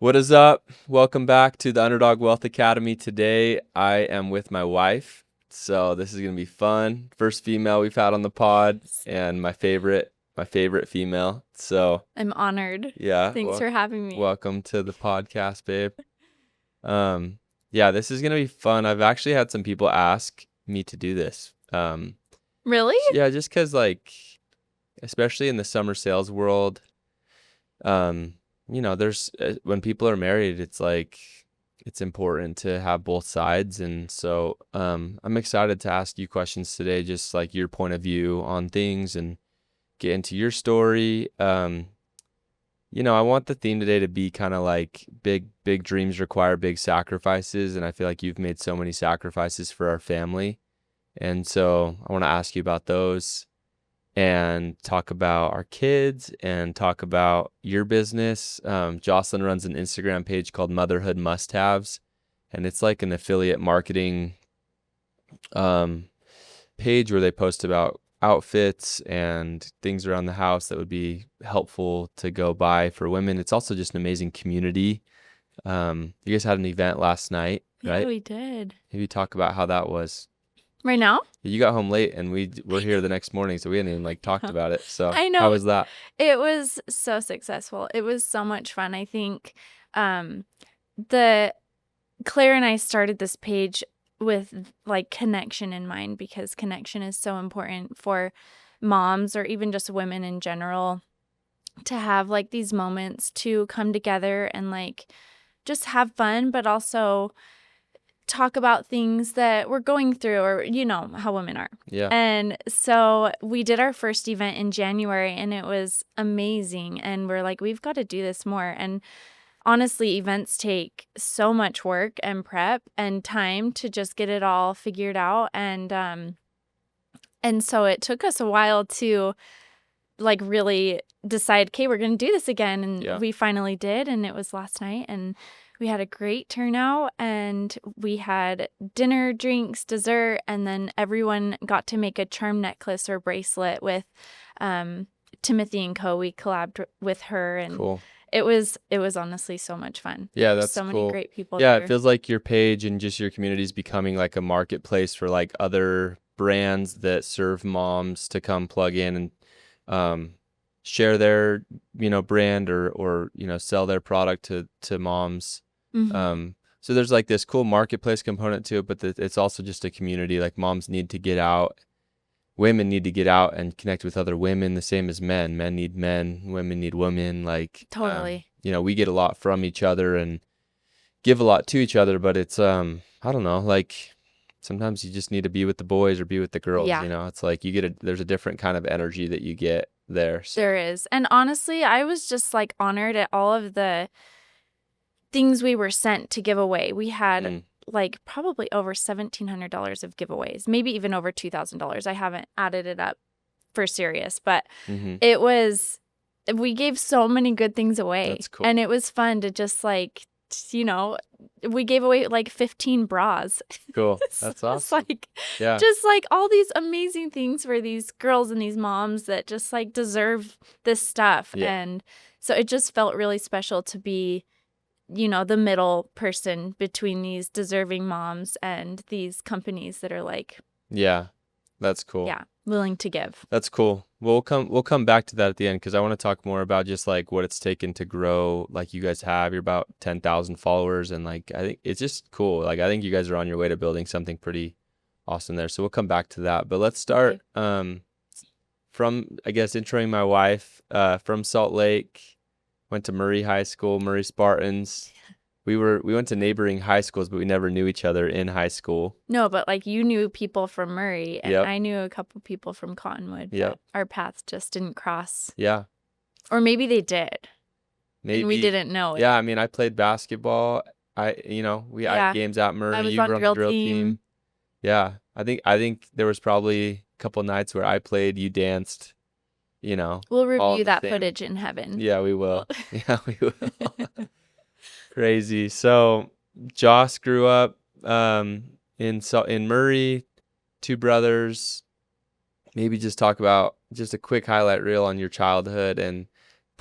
What is up? Welcome back to the Underdog Wealth Academy. Today I am with my wife, so this is gonna be fun. First female we've had on the pod, and my favorite female. So I'm honored. yeah, Thanks for having me. welcome to the podcast, babe. Yeah, this is gonna be fun. I've actually had some people ask me to do this. Really? Yeah, just because especially in the summer sales world, there's when people are married, it's important to have both sides. And so I'm excited to ask you questions today, just like your point of view on things and get into your story. I want the theme today to be kind of like big dreams require big sacrifices. And I feel like you've made so many sacrifices for our family. And so I want to ask you about those and talk about our kids and talk about your business. Josilyn runs an Instagram page called Motherhood Must Haves, and it's like an affiliate marketing page where they post about outfits and things around the house that would be helpful to go buy for women. It's also just an amazing community. You guys had an event last night, right? Yeah, we did. Maybe talk about how that was. Right now? You got home late and we were here the next morning, so we hadn't even talked about it. So I know. How was that? It was so successful. It was so much fun. I think Claire and I started this page with connection in mind, because connection is so important for moms or even just women in general, to have these moments to come together and just have fun, but also talk about things that we're going through, or how women are. Yeah. And so we did our first event in January, and it was amazing. And we're like, we've got to do this more. And honestly, events take so much work and prep and time to just get it all figured out. And so it took us a while to really decide, okay, we're going to do this again. And we finally did. And it was last night, and we had a great turnout, and we had dinner, drinks, dessert, and then everyone got to make a charm necklace or bracelet with Timothy & Co. We collabed with her, and cool. It was honestly so much fun. Yeah, that's so cool. many great people. Yeah, there. It feels like your page and just your community is becoming like a marketplace for other brands that serve moms to come plug in and share their brand or sell their product to moms. Mm-hmm. So there's this cool marketplace component to it, but it's also just a community. Moms need to get out, women need to get out and connect with other women, the same as men. Men need men, women need women. Totally. We get a lot from each other and give a lot to each other, but it's I don't know, sometimes you just need to be with the boys or be with the girls. Yeah. It's there's a different kind of energy that you get there. So. There is. And honestly, I was just honored at all of the things we were sent to give away. We had probably over $1,700 of giveaways, maybe even over $2,000. I haven't added it up for serious, but it was, we gave so many good things away. That's cool. And it was fun to just we gave away 15 bras. Cool. That's awesome. Just all these amazing things for these girls and these moms that just deserve this stuff. Yeah. And so it just felt really special to be the middle person between these deserving moms and these companies that are yeah, that's cool. Yeah, willing to give. That's cool. We'll come back to that at the end, because I want to talk more about just what it's taken to grow. You guys have, you're about 10,000 followers, and I think it's just cool. I think you guys are on your way to building something pretty awesome there. So we'll come back to that. But let's start from, I guess, introing my wife from Salt Lake. Went to Murray High School, Murray Spartans. We went to neighboring high schools, but we never knew each other in high school. No, but you knew people from Murray, and I knew a couple people from Cottonwood. But our paths just didn't cross. Yeah. Or maybe they did. Maybe. And we didn't know it. Yeah, I mean, I played basketball. We had games at Murray. I was on drill team. Yeah. I think there was probably a couple nights where I played, you danced. We'll review that footage in heaven. Yeah, we will. Yeah, we will. Crazy. So Joss grew up in Murray, two brothers. Maybe just talk about just a quick highlight reel on your childhood and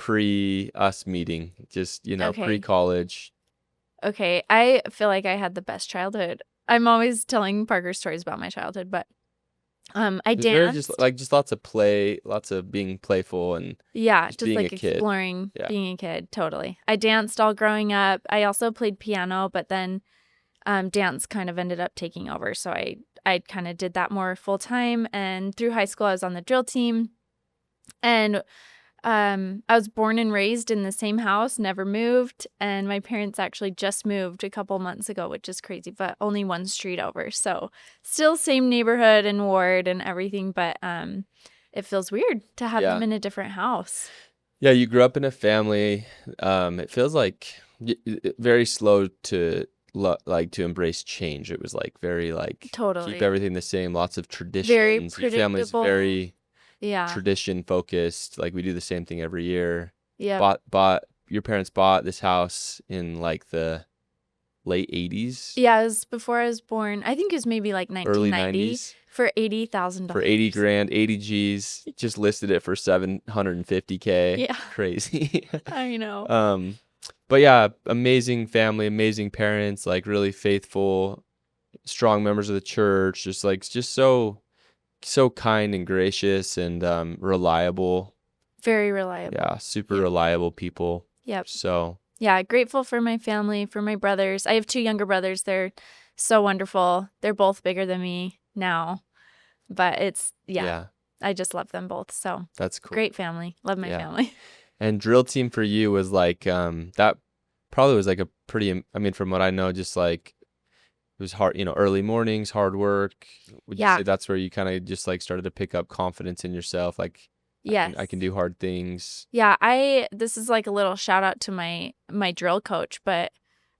pre us meeting, just, Okay. pre-college. Okay. I feel like I had the best childhood. I'm always telling Parker stories about my childhood, but I It was very just danced. like just lots of play, lots of being playful and Yeah, just just being a like kid. exploring Yeah. being a kid, totally. I danced all growing up. I also played piano, but then dance kind of ended up taking over. So I kind of did that more full time. And through high school, I was on the drill team. And I was born and raised in the same house, never moved. And my parents actually just moved a couple months ago, which is crazy, but only one street over. So still same neighborhood and ward and everything, but it feels weird to have them Yeah. in a different house. Yeah, you grew up in a family. It feels like very slow to like to embrace change. It was like very like keep Totally. everything the same, lots of Very traditions. Your family's predictable. very Yeah. tradition focused. Like we do the same thing every year. Yep. Bought your parents bought this house in like the late 80s, Yeah, it was before I was born. I think it was maybe like early 1990 90s for for 80 $80,000. grand, 80 G's. Just listed it for 750K. Yeah, Crazy. I know. Um, but yeah, amazing family, amazing parents, like really faithful, strong members of the church, just so kind and gracious and reliable. Very reliable. Yeah, super Yep. reliable people. Yep. So, Yeah, grateful for my family, for my brothers. I have two younger brothers. They're so wonderful. They're both bigger than me now, but yeah, yeah, I just love them both. So that's cool. great family. Love my Yeah. family. And drill team for you was like that probably was like a pretty I mean from what I know just like it was hard, early mornings, hard work. Would you Yeah. say that's where you kind of just like started to pick up confidence in yourself like Yes. I can do hard things. Yeah, this is like a little shout out to my drill coach, but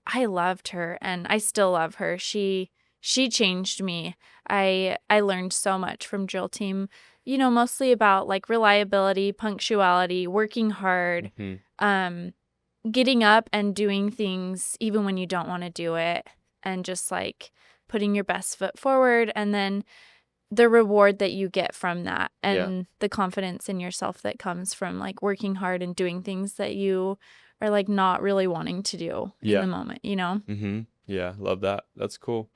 I loved her and I still love her. She changed me. I learned so much from drill team, mostly about like reliability, punctuality, working hard, Hmm. getting up and doing things even when you don't want to do it, and just like putting your best foot forward, and then the reward that you get from that, Yeah. and the confidence in yourself that comes from like working hard and doing things that you are like not really wanting to do in the Yeah. moment. Yeah, love that. That's cool.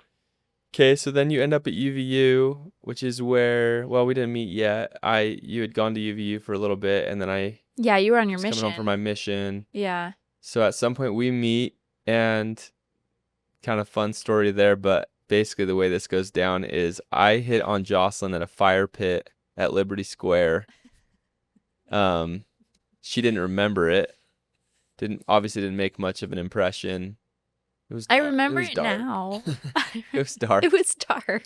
Okay, so then you end up at UVU, which is where, well, we didn't meet yet. You had gone to UVU for a little bit, and then I Yeah, you were on your was coming home from my mission. mission. Yeah. So at some point we meet, and kind of fun story there, but basically the way this goes down is I hit on Josilyn at a fire pit at Liberty Square. She didn't remember it. Obviously didn't make much of an impression. It was I dark. remember It was it dark. now. It was dark. It was dark.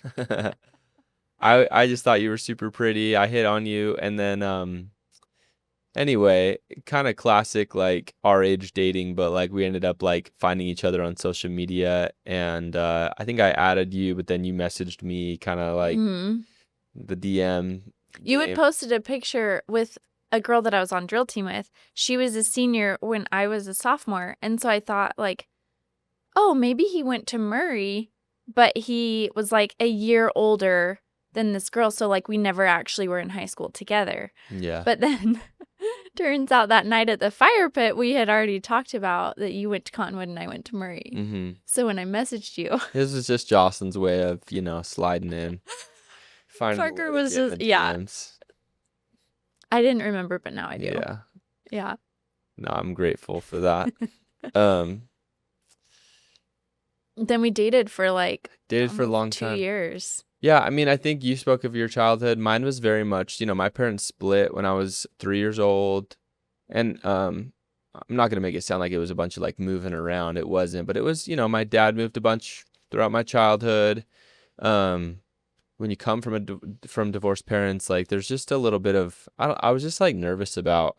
I just thought you were super pretty. I hit on you, and then anyway, kind of classic like our age dating, but like we ended up like finding each other on social media, and I think I added you, but then you messaged me kind of like Mhm. the DM You had game. posted a picture with a girl that I was on drill team with. She was a senior when I was a sophomore, and so I thought like, oh, maybe he went to Murray, but he was like a year older than this girl, so like we never actually were in high school together. Yeah. But then turns out that night at the fire pit, we had already talked about that you went to Cottonwood and I went to Murray. Mm-hmm. So when I messaged you, This was just Jocelyn's way of, sliding in. Finding a Parker way to was get in just, the yeah. DMs. I didn't remember, but now I do. Yeah. Yeah. No, I'm grateful for that. Then we dated for like Dated for a long 2 time. years. Yeah, I mean, I think you spoke of your childhood. Mine was very much, my parents split when I was 3 years old. And I'm not going to make it sound like it was a bunch of like moving around. It wasn't, but it was, my dad moved a bunch throughout my childhood. When you come from divorced parents, like there's just a little bit of I was just like nervous about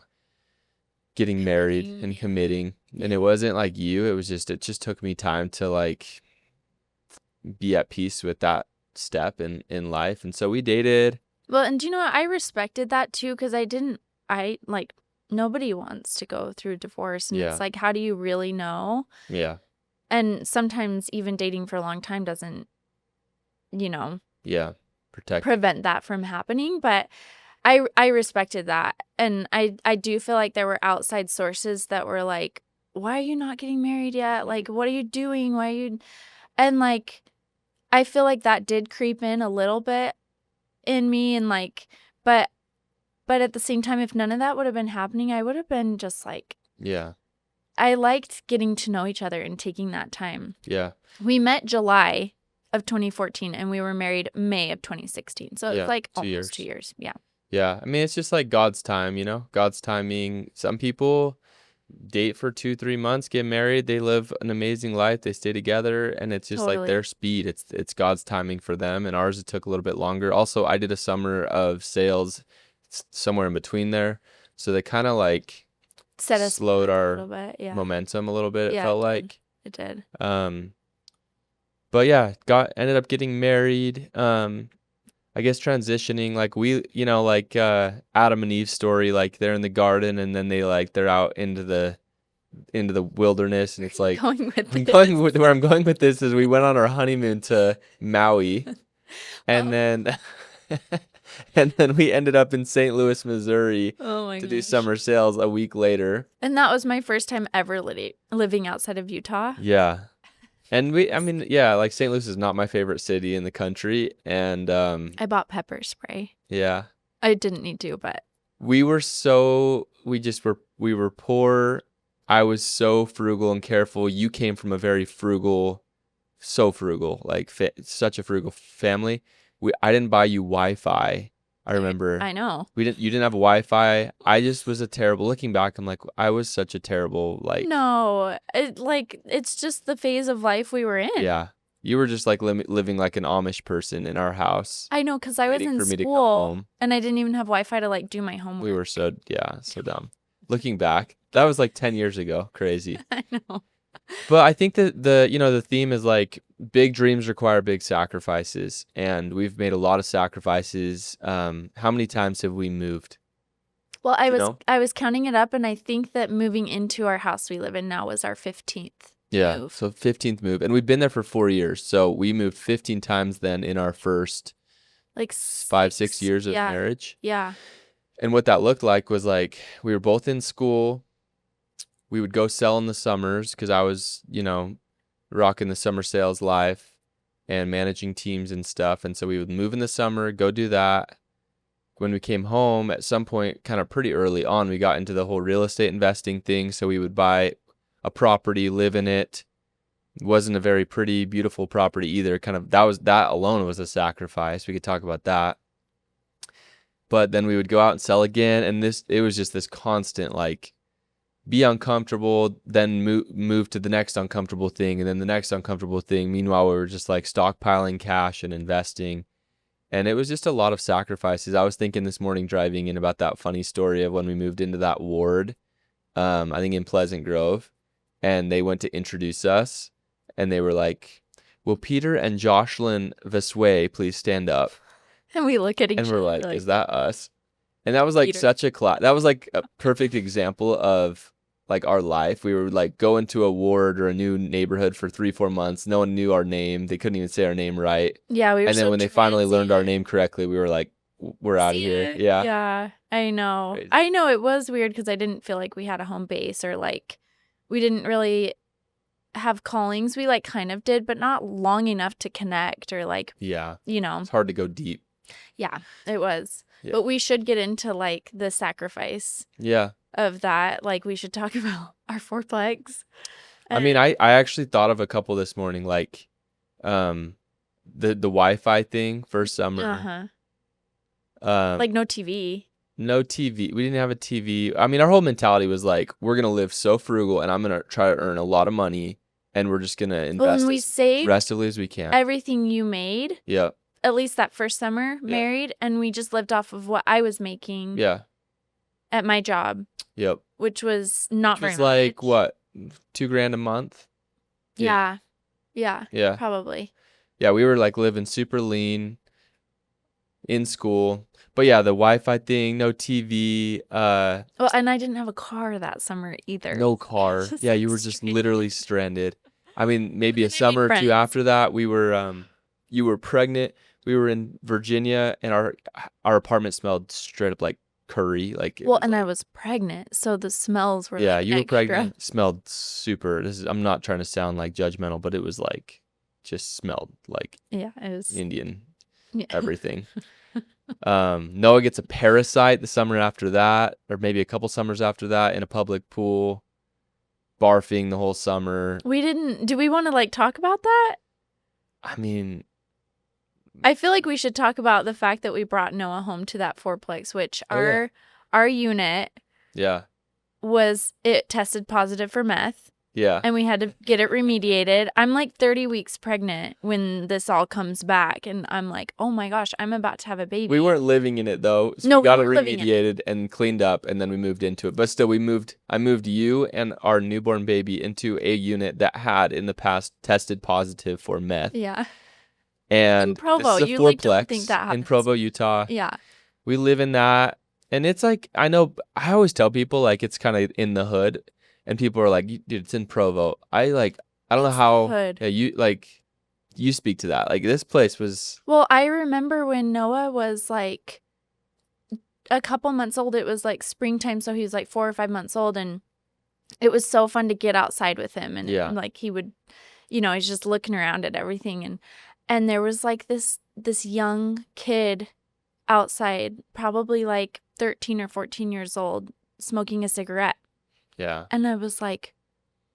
getting married and committing. And it wasn't like it just took me time to like be at peace with that step in life. And so we dated. Well, and do you know what? I respected that too, because nobody wants to go through divorce. And Yeah. it's like, how do you really know? Yeah. And sometimes even dating for a long time doesn't, Yeah. Protect. prevent that from happening. But I respected that. And I do feel like there were outside sources that were like, why are you not getting married yet? Like, what are you doing? Why are you? And like, I feel like that did creep in a little bit in me. And like, but at the same time, if none of that would have been happening, I would have been just like, Yeah. I liked getting to know each other and taking that time. Yeah. We met July of 2014 and we were married May of 2016. So it's like 2 years. almost 2 years. Yeah. Yeah. I mean, it's just like God's time, you know, God's timing. Some people date for 2-3 months, get married, they live an amazing life, they stay together, and it's just like Totally. their speed. It's God's timing for them, and ours it took a little bit longer. Also, I did a summer of sales somewhere in between there, so they kind of like Set us slowed back a our little bit. Yeah. momentum a little bit. It Yeah, felt it did. like, It did. but yeah, ended up getting married. I guess transitioning, like we, you know, like Adam and Eve story, like they're in the garden and then they're out into the wilderness, and it's like Going with I'm this. going with where I'm going with this is we went on our honeymoon to Maui, and then and then we ended up in St. Louis, Missouri Oh my to do gosh. summer sales a week later. And that was my first time ever living outside of Utah. Yeah. And I mean, yeah, like St. Louis is not my favorite city in the country, and I bought pepper spray. yeah. I didn't need to, but We were we were poor. I was so frugal and careful. You came from a very frugal, so frugal, like such a frugal family. I didn't buy you Wi-Fi. I remember I know. you didn't have Wi-Fi. I just was a terrible, looking back, I'm like, I was such a terrible, like, No, it's just the phase of life we were in. yeah. You were just like living like an Amish person in our house. I know, because I was waiting in for me to come school home. and I didn't even have Wi-Fi to like do my homework. We were so dumb. Looking back, that was like 10 years ago. Crazy. I know. But I think that the theme is like big dreams require big sacrifices, and we've made a lot of sacrifices. How many times have we moved? Well, You know? I was counting it up, and I think that moving into our house we live in now was our 15th Yeah, move. so 15th move, and we've been there for 4 years. So we moved 15 times then in our first Like 5-6 years of marriage. Yeah. And what that looked like was like we were both in school. We would go sell in the summers because I was, you know, rocking the summer sales life and managing teams and stuff. And so we would move in the summer, go do that. When we came home, at some point, kind of pretty early on, we got into the whole real estate investing thing. So we would buy a property, live in it. It wasn't a very pretty, beautiful property either. Kind of that alone was a sacrifice. We could talk about that. But then we would go out and sell again, and it was just this constant like be uncomfortable, then move to the next uncomfortable thing, and then the next uncomfortable thing. Meanwhile, we were just like stockpiling cash and investing. And it was just a lot of sacrifices. I was thinking this morning driving in about that funny story of when we moved into that ward, I think in Pleasant Grove, and they went to introduce us, and they were like, "Will Peter and Josilyn Vassau please stand up?" And we look at each And other we're like, "Is that us?" And that was like Peter. such a that was like a perfect example of like our life. We were like going to a ward or a new neighborhood for 3-4 months. No one knew our name. They couldn't even say our name right. Yeah, we were And then so when they finally learned our transient. name correctly, we were like, we're out of See here. it? Yeah. Yeah, I know. Crazy. I know it was weird because I didn't feel like we had a home base or like we didn't really have callings. We like kind of did, but not long enough to connect or like, Yeah. you know. It's hard to go deep. Yeah, it was. Yeah. But we should get into like the sacrifice Yeah. of that. Like we should talk about our fourplex. I mean, I actually thought of a couple this morning, like the Wi-Fi thing for summer. Like no TV. No TV. We didn't have a TV. I mean, our whole mentality was like, we're going to live so frugal and I'm going to try to earn a lot of money and we're just going to invest When we as saved aggressively as we can. everything you made, Yeah. at least that first summer, married, and we just lived off of what I was making Yeah. at my job, Yep. which was not Which very was like, much. what, $2,000 a month? Yeah. Yeah. Yeah. Probably. Yeah, we were like living super lean in school. But yeah, the Wi-Fi thing, no TV, Well, and I didn't have a car that summer either. no car. Just Yeah, you were just stranded. literally stranded. I mean, maybe a And I made summer or two friends. after that, we were you were pregnant. we were in Virginia, and our apartment smelled straight up like curry. Like it Well, was and I like, was pregnant, so the smells were yeah, like you were extra. pregnant. Smelled super. I'm not trying to sound like judgmental, but it was like just smelled like Yeah, it was. Indian Yeah. everything. Noah gets a parasite the summer after that, or maybe a couple summers after that, in a public pool, barfing the whole summer. Do we want to like talk about that? I mean, I feel like we should talk about the fact that we brought Noah home to that fourplex, which oh yeah, our unit yeah, it tested positive for meth. yeah. And we had to get it remediated. I'm like 30 weeks pregnant when this all comes back. And I'm like, oh my gosh, I'm about to have a baby. We weren't living in it though, so No, we we got it were living in it. remediated and cleaned up, and then we moved into it. But still, I moved you and our newborn baby into a unit that had in the past tested positive for meth. Yeah. And In Provo. this is a You like don't think fourplex that in happens. Provo, Utah. Yeah. We live in that, and it's like, I know, I always tell people like it's kind of in the hood, and people are like, dude, it's in Provo. I don't know It's the how. hood. Yeah, you speak to that. Like this place was. Well, I remember when Noah was like a couple months old, it was like springtime. So he was like 4 or 5 months old. And it was so fun to get outside with him. And Yeah. like he would, he's just looking around at everything. And there was like this young kid outside, probably like 13 or 14 years old, smoking a cigarette. Yeah. And I was like,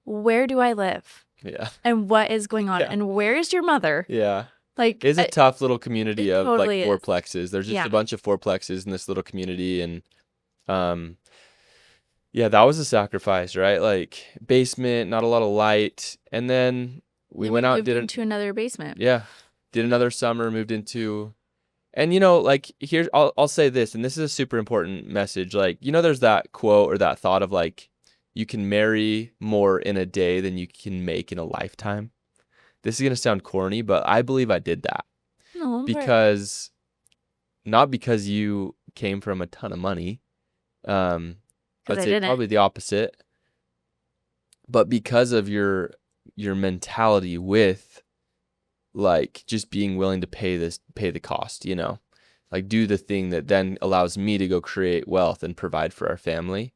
where do I live? Yeah. And what is going on? Yeah. And where is your mother? Yeah. Like, It's a tough little community it of totally like is. fourplexes. There's just Yeah. a bunch of fourplexes in this little community, and yeah, that was a sacrifice, right? Like basement, not a lot of light, and then we then went out, moved into another basement. yeah, did another summer, moved into, and like here, I'll say this, and this is a super important message. Like, there's that quote or that thought of like, you can marry more in a day than you can make in a lifetime. This is gonna sound corny, but I believe I did that No, because not because you came from a ton of money. I'd I say didn't. probably the opposite, but because of your mentality with like just being willing to pay the cost, like do the thing that then allows me to go create wealth and provide for our family.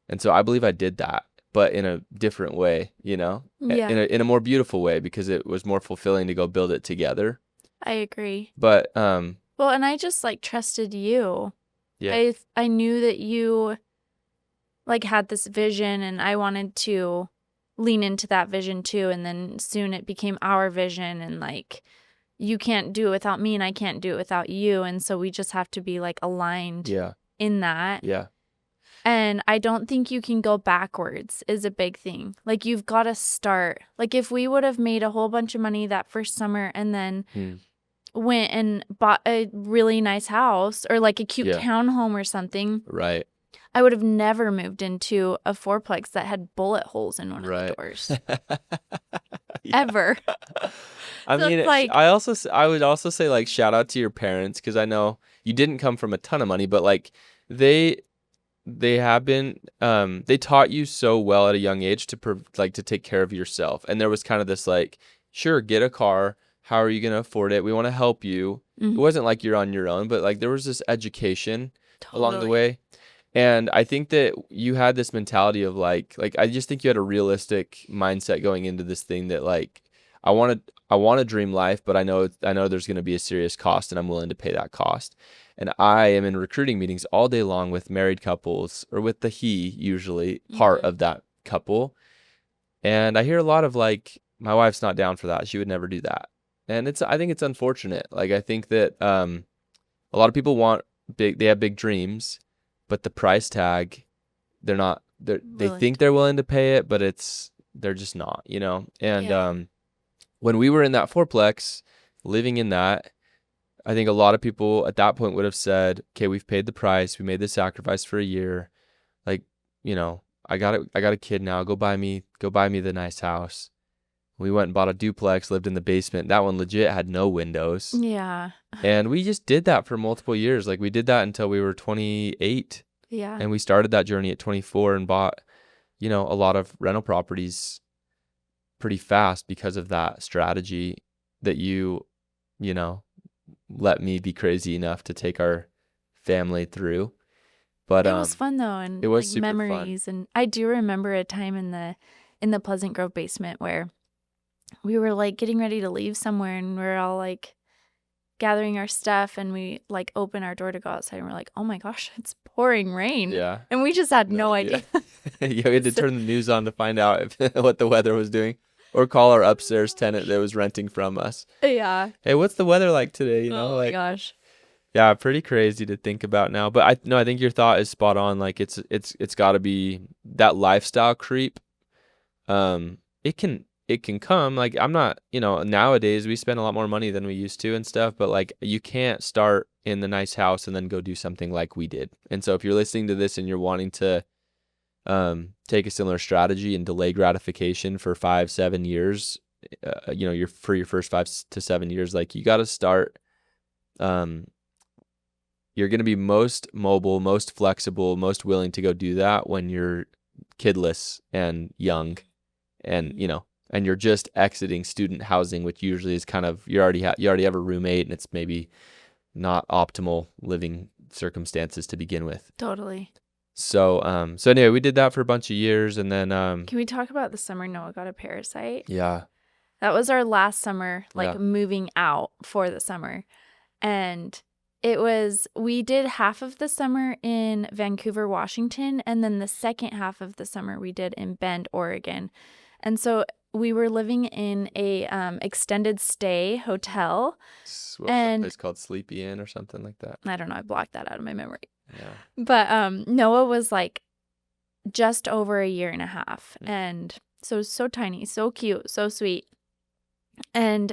And so I believe I did that, but in a different way, Yeah. in a more beautiful way, because it was more fulfilling to go build it together. I agree. But well, and I just like trusted you. yeah, I knew that you like had this vision, and I wanted to lean into that vision too. And then soon it became our vision, and like you can't do it without me, and I can't do it without you. And so we just have to be like aligned in that. Yeah. And I don't think you can go backwards is a big thing. Like you've got to start. Like if we would have made a whole bunch of money that first summer and then went and bought a really nice house or like a cute townhome or something. Right. I would have never moved into a fourplex that had bullet holes in one of the doors. Ever. I So mean, it's like, I would also say like shout out to your parents, because I know you didn't come from a ton of money, but like they have been they taught you so well at a young age to take care of yourself. And there was kind of this like, sure, get a car. How are you going to afford it? We want to help you. It wasn't like you're on your own, but like there was this education along the way. And I think that you had this mentality of like I just think you had a realistic mindset going into this thing that like I want to dream life, but I know there's going to be a serious cost, and I'm willing to pay that cost. And I am in recruiting meetings all day long with married couples, or with the usually part of that couple. And I hear a lot of like, my wife's not down for that. She would never do that. And I think it's unfortunate. Like I think that a lot of people they have big dreams, but the price tag, they think they're willing to pay it, but they're just not, And when we were in that fourplex, living in that, I think a lot of people at that point would have said, okay, we've paid the price. We made the sacrifice for a year. Like, I got a kid now. Go buy me the nice house. We went and bought a duplex, lived in the basement. That one legit had no windows. Yeah. And we just did that for multiple years. Like we did that until we were 28. Yeah. And we started that journey at 24 and bought, a lot of rental properties pretty fast because of that strategy that you let me be crazy enough to take our family through. But It was fun though, it and was like super fun. memories. And I do remember a time in the Pleasant Grove basement where we were like getting ready to leave somewhere, and we're all like gathering our stuff, and we like open our door to go outside, and we're like, oh my gosh, it's pouring rain. Yeah. And we just had No no idea. idea. Yeah, we had to So- turn the news on to find out what the weather was doing, or call our upstairs tenant that was renting from us. Yeah. Hey, what's the weather like today? Oh my Like, gosh. yeah, pretty crazy to think about now. But I think your thought is spot on. Like, it's got to be that lifestyle creep. It can come. Like, I'm not, nowadays we spend a lot more money than we used to and stuff, but like you can't start in the nice house and then go do something like we did. And so if you're listening to this and you're wanting to take a similar strategy and delay gratification for 5-7 years, you're for your first 5 to 7 years, like you got to start. You're going to be most mobile, most flexible, most willing to go do that when you're kidless and young, and and you're just exiting student housing, which usually is kind of you already have a roommate, and it's maybe not optimal living circumstances to begin with. Totally. So so anyway, we did that for a bunch of years, and then Can we talk about the summer Noah got a parasite? yeah. That was our last summer, like Yeah. moving out for the summer. And we did half of the summer in Vancouver, Washington, and then the second half of the summer we did in Bend, Oregon. And so we were living in a extended stay hotel. What was that place called? Sleepy Inn or something like that? I don't know. I blocked that out of my memory. Yeah. But Noah was like just over a year and a half. And so tiny, so cute, so sweet. And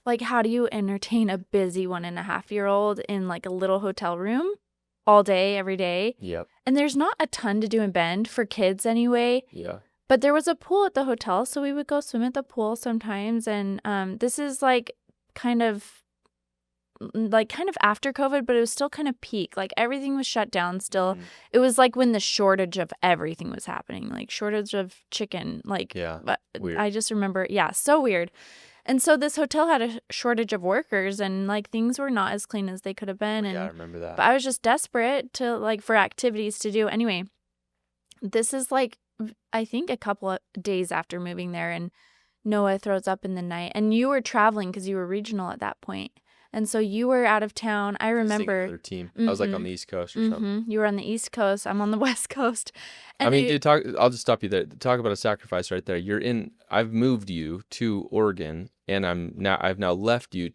like, how do you entertain a busy 1.5-year-old in like a little hotel room all day, every day? Yep. And there's not a ton to do in Bend for kids anyway. Yeah. But there was a pool at the hotel, so we would go swim at the pool sometimes. And this is like kind of after COVID, but it was still kind of peak. Like everything was shut down still. Mhm. It was like when the shortage of everything was happening, like shortage of chicken. Like, Yeah. but Weird. I just remember, yeah, so weird. And so this hotel had a shortage of workers, and like things were not as clean as they could have been. Yeah, I And remember that. but I was just desperate to like for activities to do. Anyway, this is like I think a couple of days after moving there, and Noah throws up in the night. And you were traveling because you were regional at that point. And so you were out of town. I remember. Another team. I was like on the East Coast or something. You were on the East Coast. I'm on the West Coast. And I mean, dude, I'll just stop you there. Talk about a sacrifice right there. I've moved you to Oregon, and I've now left you.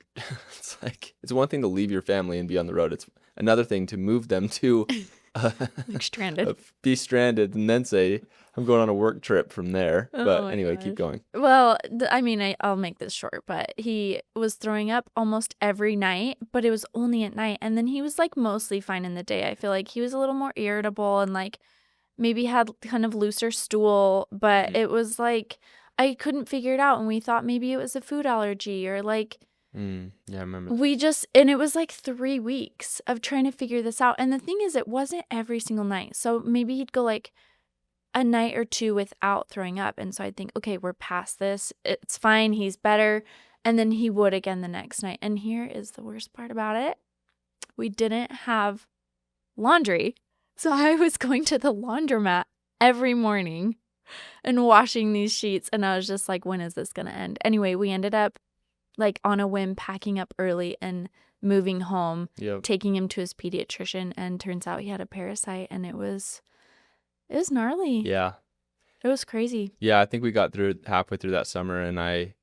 It's like, it's one thing to leave your family and be on the road. It's another thing to move them to like stranded. be stranded and then say, I'm going on a work trip from there. Oh But my anyway, gosh. keep going. Well, I mean, I'll make this short, but he was throwing up almost every night, but it was only at night. And then he was like mostly fine in the day. I feel like he was a little more irritable and like maybe had kind of looser stool, but Mhm. it was like I couldn't figure it out. And we thought maybe it was a food allergy or like Yeah, I remember. and it was like 3 weeks of trying to figure this out. And the thing is, it wasn't every single night. So maybe he'd go like a night or two without throwing up. And so I'd think, okay, we're past this. It's fine. He's better. And then he would again the next night. And here is the worst part about it. We didn't have laundry. So I was going to the laundromat every morning and washing these sheets. And I was just like, when is this going to end? Anyway, we ended up like on a whim packing up early and moving home, Yep. taking him to his pediatrician. And turns out he had a parasite, and it was gnarly. Yeah. It was crazy. Yeah, I think we got through halfway through that summer, and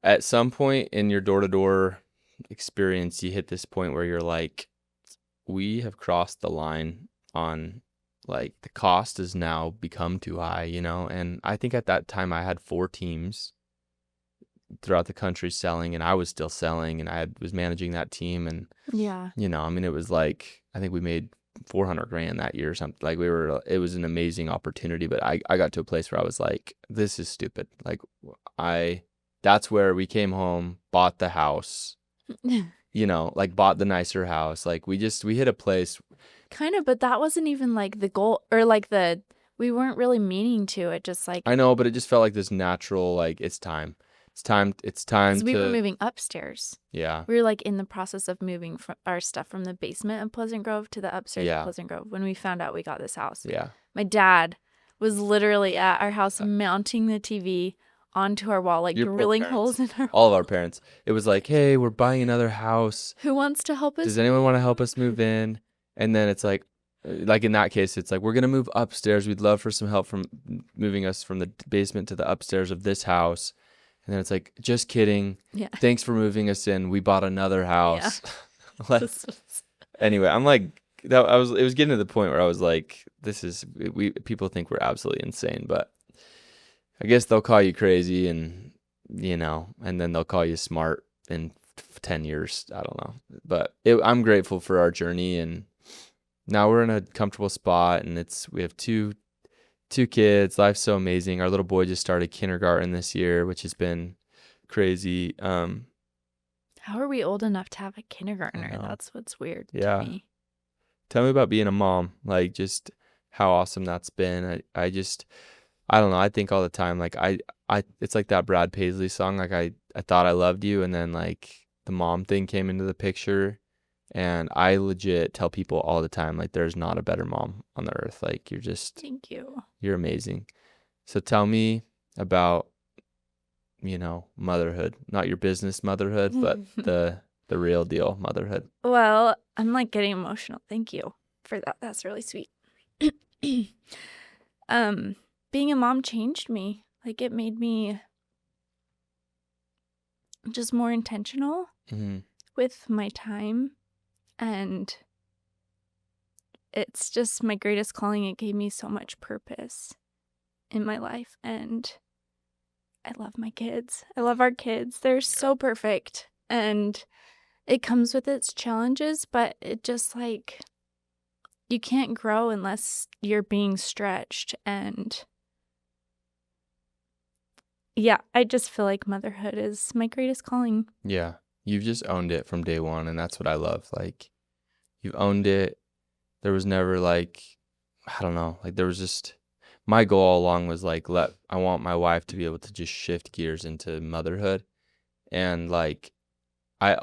at some point in your door-to-door experience, you hit this point where you're like, we have crossed the line on, like, the cost has now become too high, and I think at that time I had 4 teams throughout the country selling, and I was still selling, and was managing that team, and Yeah. I mean, it was like, I think we made $400,000 that year or something. Like it was an amazing opportunity, but I got to a place where I was like, this is stupid. Like that's where we came home, bought the house, like bought the nicer house. Like we hit a place. Kind of, but that wasn't even like the goal, or like we weren't really meaning to. It just like, I know, but it just felt like this natural, like it's time. It's time Because we were to, moving upstairs. yeah, We were like in the process of moving our stuff from the basement of Pleasant Grove to the upstairs of yeah, Pleasant Grove when we found out we got this house. yeah. My dad was literally at our house mounting the TV onto our wall, like Your poor drilling parents. holes in our All of wall. our parents. It was like, hey, we're buying another house. Who wants to help us? Does anyone want to help us move in? And then it's like in that case, it's like, we're going to move upstairs. We'd love for some help from moving us from the basement to the upstairs of this house. And then it's like, just kidding. Yeah. Thanks for moving us in. We bought another house. This was- Anyway, I'm like, it was getting to the point where I was like, people think we're absolutely insane, but I guess they'll call you crazy and, and then they'll call you smart in 10 years. I don't know. But I'm grateful for our journey, and now we're in a comfortable spot, and we have two kids. Life's so amazing. Our little boy just started kindergarten this year, which has been crazy. How are we old enough to have a kindergartner? That's what's weird to me. Tell me about being a mom, like just how awesome that's been. I don't know. I think all the time, like it's like that Brad Paisley song. Like I thought I loved you, and then like the mom thing came into the picture, and I legit tell people all the time, like there's not a better mom on the earth. Like Thank you. You're amazing. So tell me about, motherhood, not your business motherhood, but the real deal motherhood. Well, I'm like getting emotional. Thank you for that. That's really sweet. Being a mom changed me. Like it made me just more intentional with my time, and it's just my greatest calling. It gave me so much purpose in my life, and I love my kids. I love our kids. They're so perfect, and it comes with its challenges, but it just like you can't grow unless you're being stretched. And yeah, I just feel like motherhood is my greatest calling. Yeah. You've just owned it from day one, and that's what I love. Like you've owned it. There was never like, I don't know, like there was just, my goal all along was like, I want my wife to be able to just shift gears into motherhood. And like, I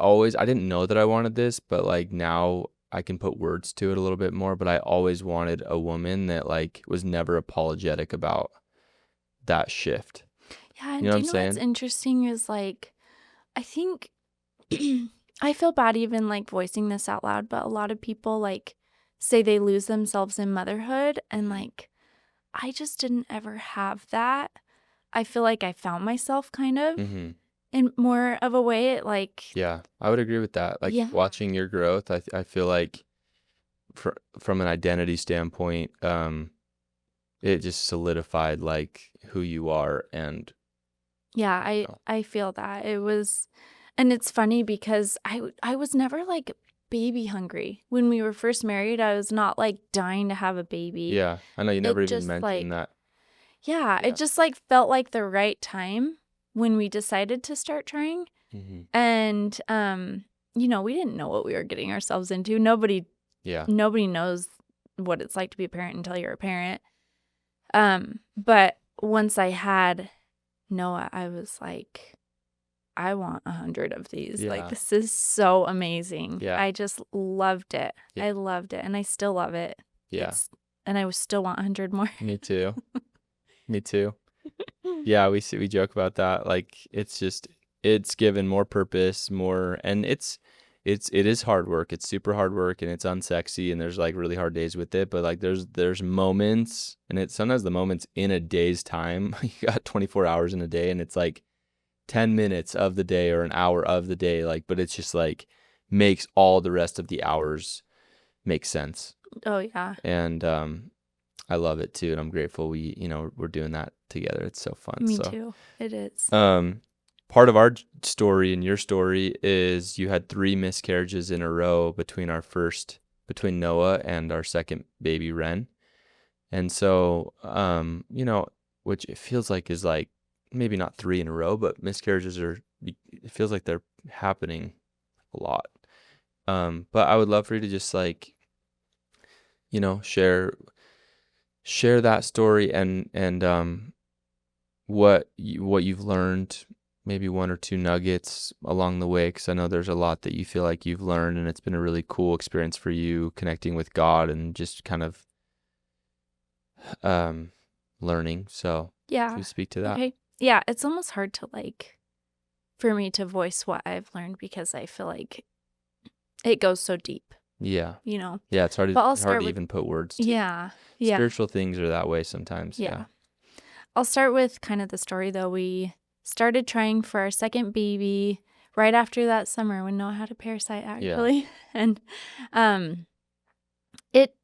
didn't know that I wanted this, but like now I can put words to it a little bit more, but I always wanted a woman that like was never apologetic about that shift. Yeah, and You know what I'm what's saying? interesting is like, I think I feel bad even like voicing this out loud, but a lot of people like say they lose themselves in motherhood, and like I just didn't ever have that. I feel like I found myself kind of in more of a way, like Yeah, I would agree with that. Like watching your growth, I feel like from an identity standpoint, it just solidified like who you are. And yeah, I feel that. It was, and it's funny because I was never like baby hungry. When we were first married, I was not like dying to have a baby. Yeah, I know you never even mentioned that. Yeah, it just like felt like the right time when we decided to start trying. And we didn't know what we were getting ourselves into. Nobody knows what it's like to be a parent until you're a parent. But once I had Noah, I was like, I want 100 of these. Yeah. Like, this is so amazing. Yeah. I just loved it. Yeah. I loved it, and I still love it. Yeah. And I still want 100 more. Me too. Me too. Yeah, we joke about that. Like it's given more purpose, and it is hard work. It's super hard work, and it's unsexy, and there's like really hard days with it, but like there's moments, and it's sometimes the moments in a day's time. You got 24 hours in a day, and it's like 10 minutes of the day or an hour of the day, like, but it's just like makes all the rest of the hours make sense. Oh yeah. And I love it too, and I'm grateful we're doing that together. It's so fun. Me too. It is. Part of our story and your story is you had 3 miscarriages in a row between Noah and our second baby, Ren. And so, which it feels like is like maybe not 3 in a row, but miscarriages it feels like they're happening a lot. But I would love for you to just like, share that story and what you've learned maybe one or two nuggets along the way, because I know there's a lot that you feel like you've learned, and it's been a really cool experience for you connecting with God and just kind of learning. So can Yeah. you speak to that? Okay. Yeah, it's almost hard to for me to voice what I've learned because I feel like it goes so deep, Yeah. you know. Yeah, it's hard But I'll hard start to with even put words to. yeah. Yeah. Spiritual things are that way sometimes. Yeah. I'll start with kind of the story though. We started trying for our second baby right after that summer when Noah had a parasite actually. And it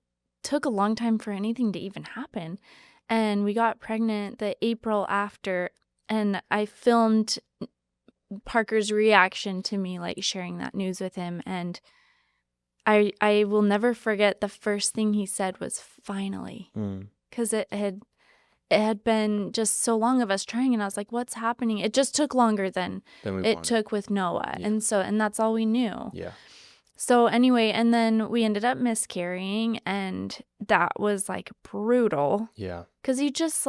took a long time for anything to even happen. And we got pregnant the April after, and I filmed Parker's reaction to me sharing that news with him, and I will never forget the first thing he said was finally, because it had been just so long of us trying, and I was like, what's happening? It just took longer than it took with Noah. Yeah. And that's all we knew. Yeah. So anyway, and then we ended up miscarrying, and that was brutal. Yeah. Because you just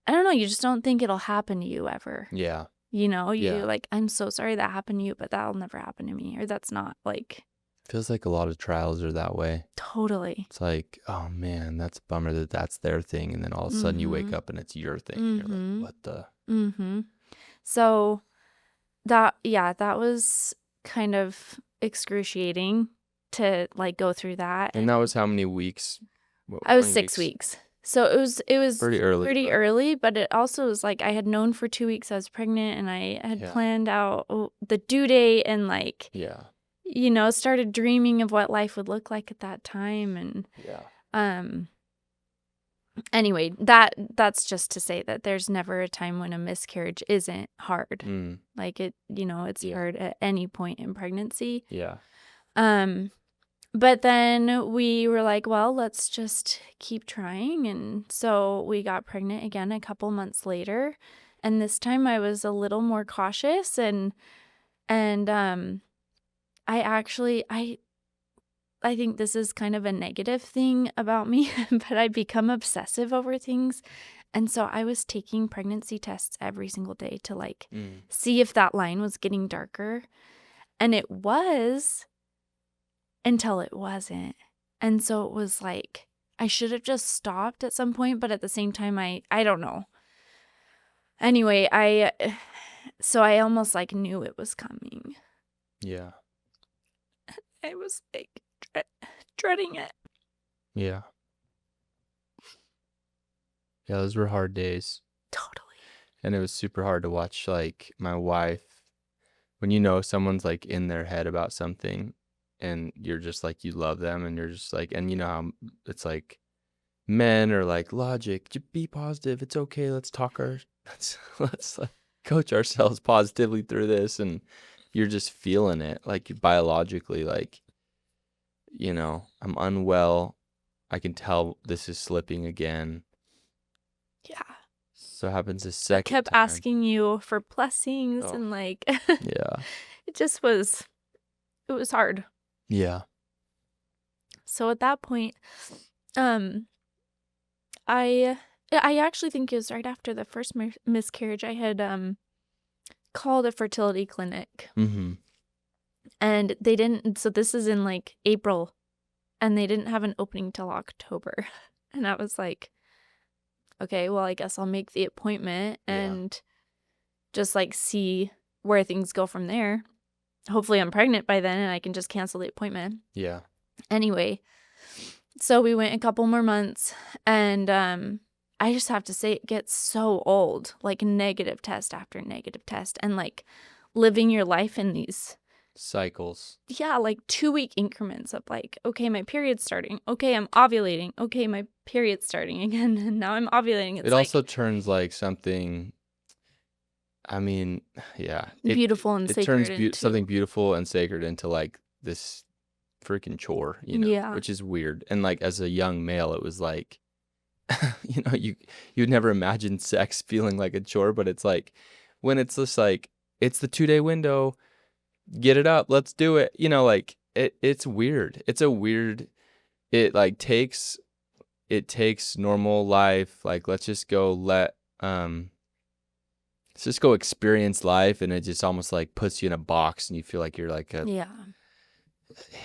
I don't know, you just don't think it'll happen to you ever. Yeah. You know, you I'm so sorry that happened to you, but that'll never happen to me. Or that's not Feels like a lot of trials are that way. Totally. It's like, oh man, that's a bummer that that's their thing. And then all of a sudden you wake up and it's your thing. You're like, what the? So that was kind of excruciating to go through that. And that was how many weeks? I was 6 weeks. So it was pretty early. But it also was I had known for 2 weeks I was pregnant, and I had planned out the due date and started dreaming of what life would look like at that time. And anyway, that's just to say that there's never a time when a miscarriage isn't hard. It's hard at any point in pregnancy. Yeah. But then we were like, well, let's just keep trying. And so we got pregnant again a couple months later. And this time I was a little more cautious, and I think this is kind of a negative thing about me, but I become obsessive over things. And so I was taking pregnancy tests every single day to see if that line was getting darker. And it was, until it wasn't. And so it was I should have just stopped at some point, but at the same time, I don't know. Anyway, I almost knew it was coming. Yeah. I was dreading it. Yeah. Yeah, those were hard days. Totally. And it was super hard to watch my wife, when someone's in their head about something, and you're just you love them, and you're just and you know how it's men are logic, just be positive, it's okay, let's coach ourselves positively through this, and you're just feeling it biologically, I'm unwell, I can tell this is slipping again. Yeah. So happens the second I kept time. asking you for blessings and yeah. It was hard. Yeah. So at that point, I actually think it was right after the first miscarriage. I had called a fertility clinic. Mm-hmm. And they didn't, so this is in April, and they didn't have an opening till October. And I was like, okay, well, I guess I'll make the appointment and just see where things go from there. Hopefully I'm pregnant by then and I can just cancel the appointment. Yeah. Anyway, so we went a couple more months, and I just have to say it gets so old, negative test after negative test, and living your life in these cycles. Yeah, 2-week increments of okay, my period's starting. Okay, I'm ovulating. Okay, my period's starting again, and now I'm ovulating. It also turns something, I mean, yeah. Beautiful and sacred. It turns something beautiful and sacred into this freaking chore, which is weird. And as a young male, it was you'd never imagine sex feeling like a chore, but it's when it's just it's the 2-day window, get it up, let's do it. It's weird. It's a weird, it takes normal life. Let's just go let just go experience life, and it just almost like puts you in a box, and you feel like you're like a Yeah.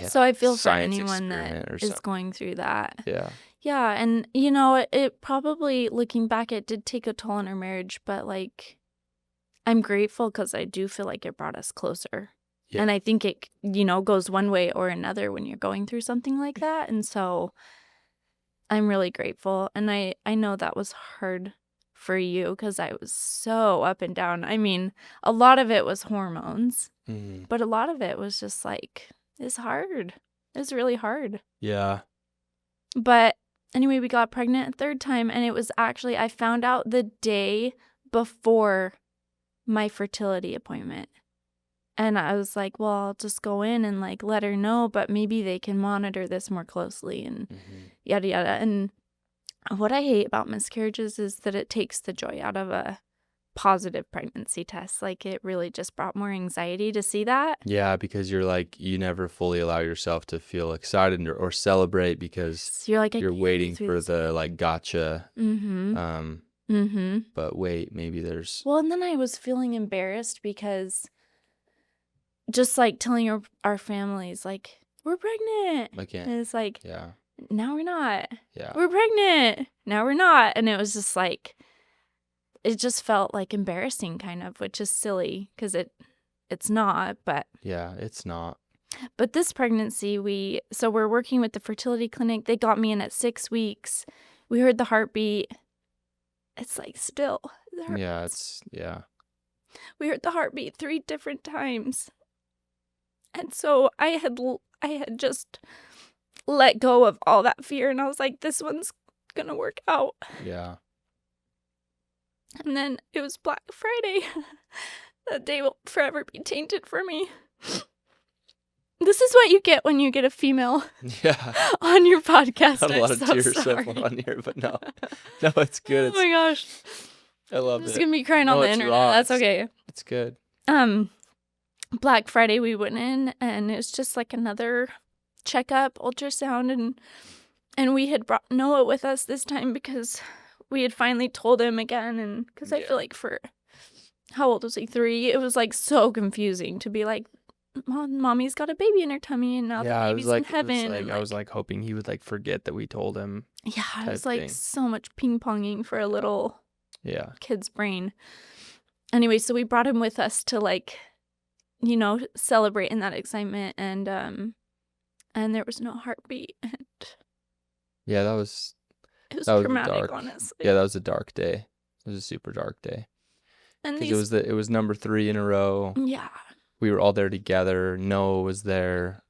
yeah, So I feel for science anyone that experiment or is something. going through that. Yeah. Yeah, and you know, it probably, looking back, it did take a toll on our marriage, but like I'm grateful because I do feel like it brought us closer. Yeah. And I think it, goes one way or another when you're going through something like that. And so I'm really grateful. And I know that was hard for you because I was so up and down. I mean, a lot of it was hormones, Mhm. but a lot of it was just like, it's hard. It's really hard. Yeah. But anyway, we got pregnant a third time, and it was actually, I found out the day before my fertility appointment. And I was like, well, I'll just go in and like let her know, but maybe they can monitor this more closely and Mhm. yada yada. And what I hate about miscarriages is that it takes the joy out of a positive pregnancy test. Like, it really just brought more anxiety to see that. Yeah, because you're like, you never fully allow yourself to feel excited or celebrate because So you're like, I you're can't go waiting through for this the again. like gotcha. Mm-hmm. But wait, maybe there's Well, and then I was feeling embarrassed because just like telling our families, like, we're pregnant. I can't. And it's like, Yeah. now we're not. Yeah. We're pregnant. Now we're not. And it was just like, it just felt like embarrassing kind of, which is silly because it's not. But Yeah, it's not. this pregnancy, we're working with the fertility clinic. They got me in at 6 weeks. We heard the heartbeat. It's like still. Yeah, it's yeah. We heard the heartbeat 3 different times. And so I had just let go of all that fear, and I was like, this one's gonna work out. Yeah. And then it was Black Friday. That day will forever be tainted for me. This is what you get when you get a female Yeah. on your podcast. Not a I'm lot of so tears so sorry. far on here, but no. No, it's good. Oh my gosh. I love I'm it. just gonna be crying on No, the it's internet. raw. That's okay. It's good. Black Friday we went in, and it was just like another checkup, ultrasound, and we had brought Noah with us this time because we had finally told him again, and because I feel like for, how old was he, 3? It was like so confusing to be like, mommy's got a baby in her tummy, and now the baby's in heaven. And I was like hoping he would like forget that we told him. yeah, it type was like thing. so much ping-ponging for a little Yeah. kid's brain. Anyway, so we brought him with us to like, celebrate in that excitement, and there was no heartbeat. And Yeah, that was it was that was traumatic, dark. honestly. Yeah, that was a dark day. It was a super dark day. And Because it was number 3 in a row. yeah. We were all there together. Noah was there.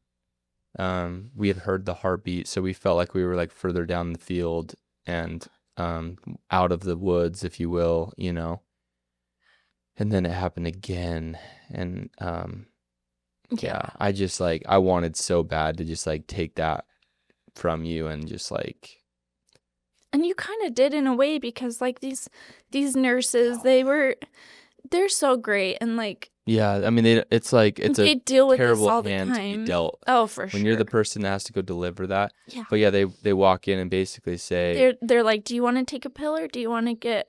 We had heard the heartbeat, so we felt like we were like further down the field and out of the woods, if you will, And then it happened again, and yeah, I just like I wanted so bad to just like take that from you and just like. And you kind of did in a way, because like these nurses, they're so great, and like, Yeah, I mean, it's like they deal with this terrible all the hand to time. be dealt Oh, for sure. when you're the person that has to go deliver that. Yeah. But yeah, they walk in and basically say, They're like, do you want to take a pill or do you want to get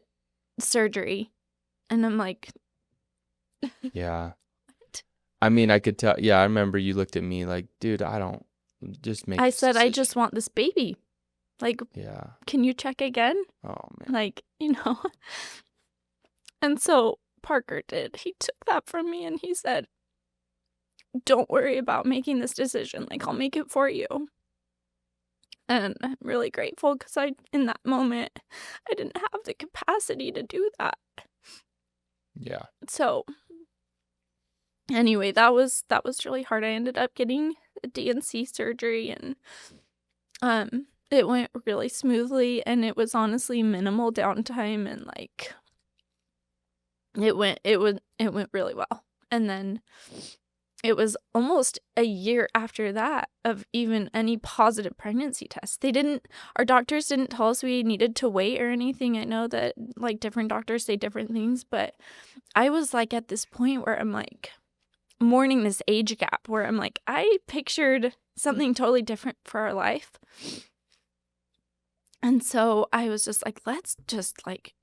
surgery? And I'm like, yeah. what? I mean, I could tell. Yeah, I remember you looked at me like, dude, I don't just make. I this said, I decision." just want this baby. Like, Yeah. can you check again? Oh man. Like, And so Parker did. He took that from me and he said, don't worry about making this decision. Like, I'll make it for you. And I'm really grateful because in that moment, I didn't have the capacity to do that. Yeah. So anyway, that was really hard. I ended up getting a DNC surgery, and it went really smoothly, and it was honestly minimal downtime, and like it went really well. And then it was almost a year after that of even any positive pregnancy tests. Our doctors didn't tell us we needed to wait or anything. I know that like different doctors say different things, but I was like at this point where I'm like mourning this age gap, where I'm like, I pictured something totally different for our life. And so I was just like, let's just like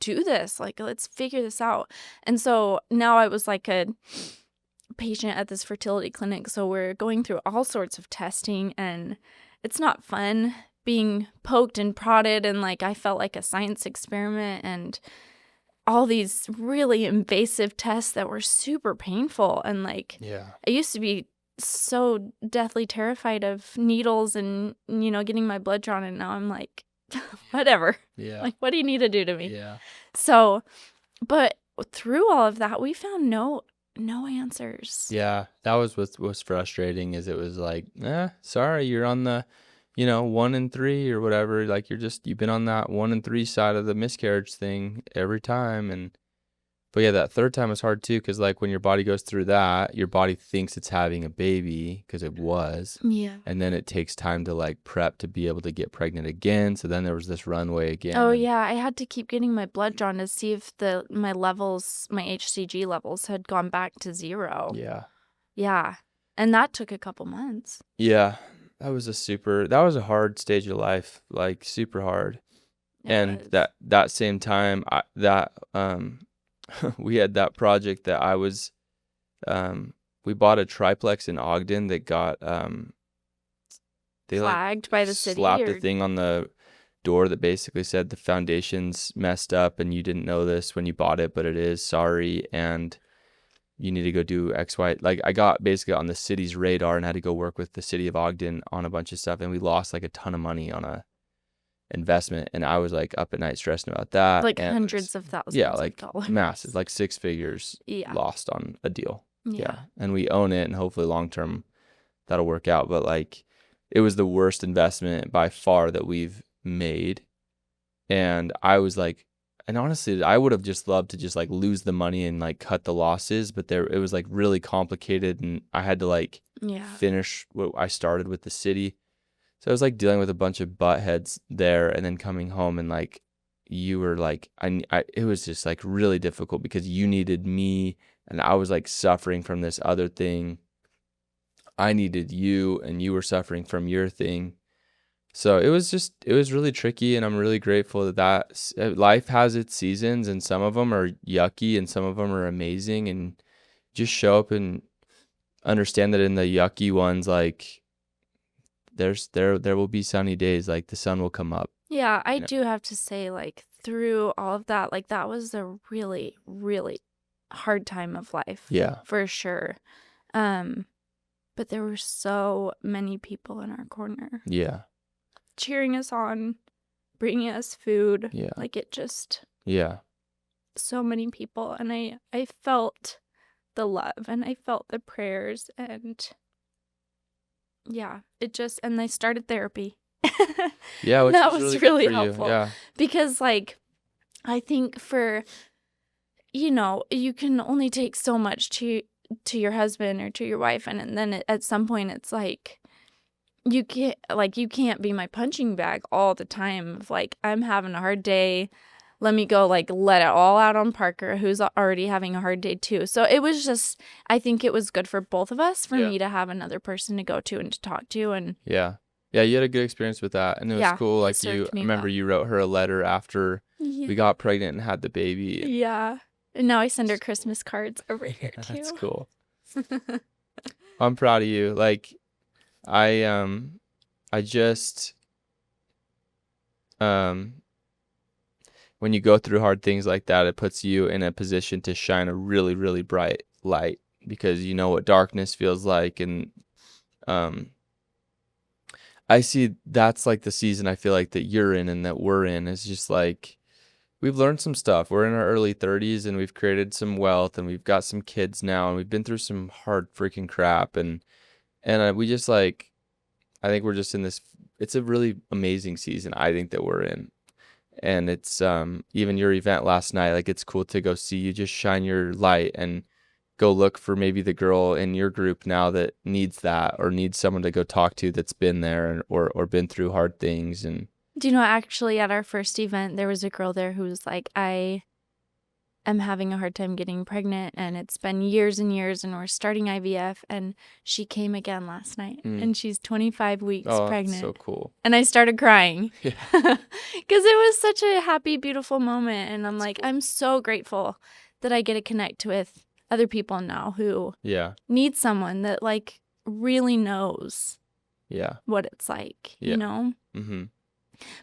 do this. Like, let's figure this out. And so now I was like a patient at this fertility clinic. So we're going through all sorts of testing, and it's not fun being poked and prodded. And like, I felt like a science experiment, and all these really invasive tests that were super painful. And like, Yeah. I used to be so deathly terrified of needles and, getting my blood drawn. And now I'm like, whatever. Yeah. Like, what do you need to do to me? Yeah. So, but through all of that, we found no answers. Yeah. That was what was frustrating, is it was like, sorry, you're on the, 1 in 3 or whatever. Like, you've been on that 1 in 3 side of the miscarriage thing every time. But yeah, that third time was hard too, because like when your body goes through that, your body thinks it's having a baby because it was. Yeah. And then it takes time to like prep to be able to get pregnant again. So then there was this runway again. Oh yeah, I had to keep getting my blood drawn to see if my HCG levels had gone back to 0. Yeah. Yeah. And that took a couple months. Yeah. That was a hard stage of life, like super hard. And that same time, we had that project that I was, we bought a triplex in Ogden that got, they flagged by the city, slapped a thing on the door that basically said the foundation's messed up and you didn't know this when you bought it, but it is, sorry, and you need to go do X, Y. Like, I got basically on the city's radar and had to go work with the city of Ogden on a bunch of stuff, and we lost like a ton of money on a investment, and I was like up at night stressing about that, like and hundreds of thousands like of dollars. massive, like 6 figures lost on a deal. Yeah. And we own it, and hopefully long term that'll work out, but like it was the worst investment by far that we've made. And I was like, and honestly, I would have just loved to just like lose the money and like cut the losses, but it was like really complicated, and I had to like finish what I started with the city. So I was like dealing with a bunch of butt heads there, and then coming home, and like you were like, it was just like really difficult because you needed me and I was like suffering from this other thing. I needed you and you were suffering from your thing. So it was really tricky, and I'm really grateful that life has its seasons, and some of them are yucky and some of them are amazing, and just show up and understand that in the yucky ones, like there will be sunny days, like the sun will come up. Yeah, I do have to say, like, through all of that, like, that was a really, really hard time of life. Yeah. For sure. But there were so many people in our corner. Yeah. Cheering us on, bringing us food. Yeah. Like, it just... Yeah. So many people. And I felt the love, and I felt the prayers, and... Yeah, and I started therapy. Yeah, which that was really good for helpful. You. Yeah. Because, like, I think for, you can only take so much to your husband or to your wife, and then at some point it's like, you can't be my punching bag all the time of like, I'm having a hard day. Let me go, like, let it all out on Parker, who's already having a hard day too. So it was just, I think it was good for both of us, for me to have another person to go to and to talk to. And yeah, you had a good experience with that, and it was cool. Like, I remember you wrote her a letter after we got pregnant and had the baby. Yeah, and now I send her Christmas cards over here too. That's cool. I'm proud of you. Like, I just when you go through hard things like that, it puts you in a position to shine a really, really bright light, because you know what darkness feels like. And I see that's like the season I feel like that you're in and that we're in, is just like, we've learned some stuff. We're in our early 30s, and we've created some wealth, and we've got some kids now, and we've been through some hard freaking crap. And we just like, I think we're just in this, it's a really amazing season, I think, that we're in. And it's even your event last night, like, it's cool to go see you just shine your light and go look for maybe the girl in your group now that needs that, or needs someone to go talk to that's been there, or been through hard things. And do you know, actually at our first event, there was a girl there who was like, I am having a hard time getting pregnant, and it's been years and years, and we're starting IVF, and she came again last night, and she's 25 weeks Oh, that's pregnant. so cool. And I started crying Yeah. because it was such a happy, beautiful moment. And I'm like, cool. I'm so grateful that I get to connect with other people now who Yeah. need someone that like really knows Yeah. what it's like, Yeah. you know? Mm-hmm.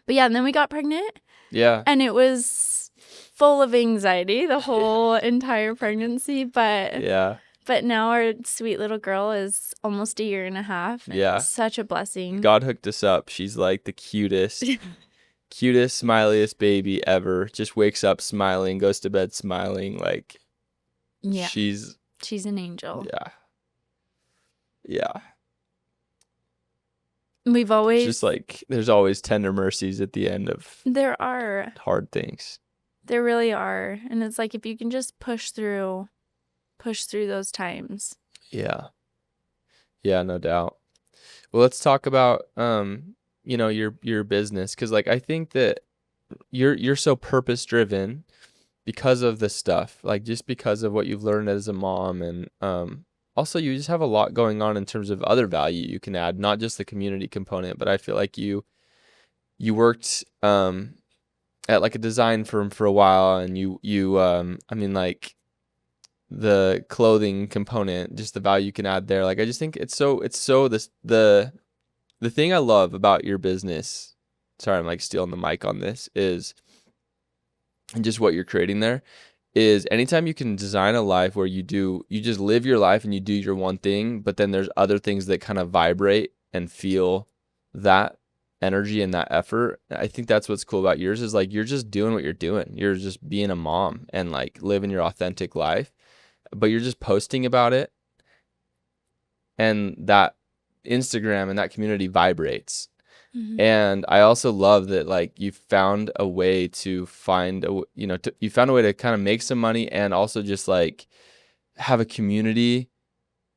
But yeah, and then we got pregnant. Yeah. And it was full of anxiety the whole entire pregnancy. But now our sweet little girl is almost a year and a half. Yeah. It's such a blessing. God hooked us up. She's like the cutest, smiliest baby ever. Just wakes up smiling, goes to bed smiling. Like, Yeah. she's an angel. Yeah. Yeah. We've always Just like, there's always tender mercies at the end of there are. hard things. There really are. And it's like if you can just push through those times. Yeah. Yeah, no doubt. Well, let's talk about your business, cuz like I think that you're so purpose driven because of this stuff, like just because of what you've learned as a mom, and also you just have a lot going on in terms of other value you can add, not just the community component, but I feel like you worked at like a design firm for a while, and you I mean, like the clothing component, just the value you can add there. Like I just think it's so this the thing I love about your business, sorry I'm like stealing the mic on this, is, and just what you're creating there, is anytime you can design a life where you just live your life and you do your one thing, but then there's other things that kind of vibrate and feel that energy and that effort. I think that's what's cool about yours, is like you're just doing what you're doing. You're just being a mom and like living your authentic life, but you're just posting about it, and that Instagram and that community vibrates. Mm-hmm. And I also love that like you found a way to find you found a way to kind of make some money and also just like have a community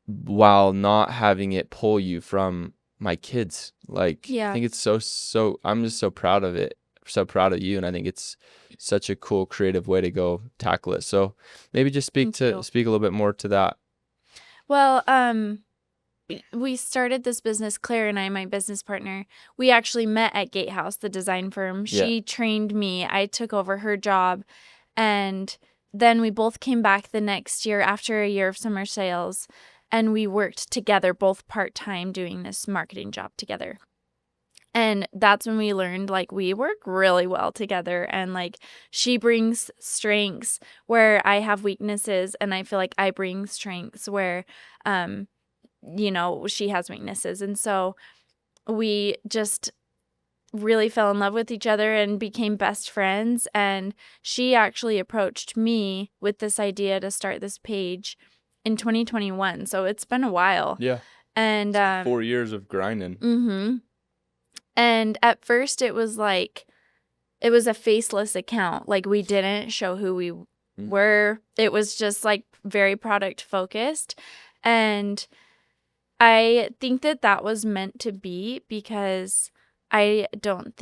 while not having it pull you from my kids. Like, Yeah. I think it's so I'm just so proud of it, so proud of you, and I think it's such a cool creative way to go tackle it. So maybe just speak a little bit more to that. Well, we started this business, Claire and I, my business partner. We actually met at Gatehouse, the design firm. She trained me. I took over her job. And then we both came back the next year after a year of summer sales. And we worked together, both part-time, doing this marketing job together. And that's when we learned, like, we work really well together. And, like, she brings strengths where I have weaknesses. And I feel like I bring strengths where, she has weaknesses. And so we just really fell in love with each other and became best friends. And she actually approached me with this idea to start this page in 2021. So it's been a while. Yeah. And 4 years of grinding. Mm-hmm. And at first it was a faceless account. Like, we didn't show who we were. It was just like very product focused. And I think that was meant to be, because I don't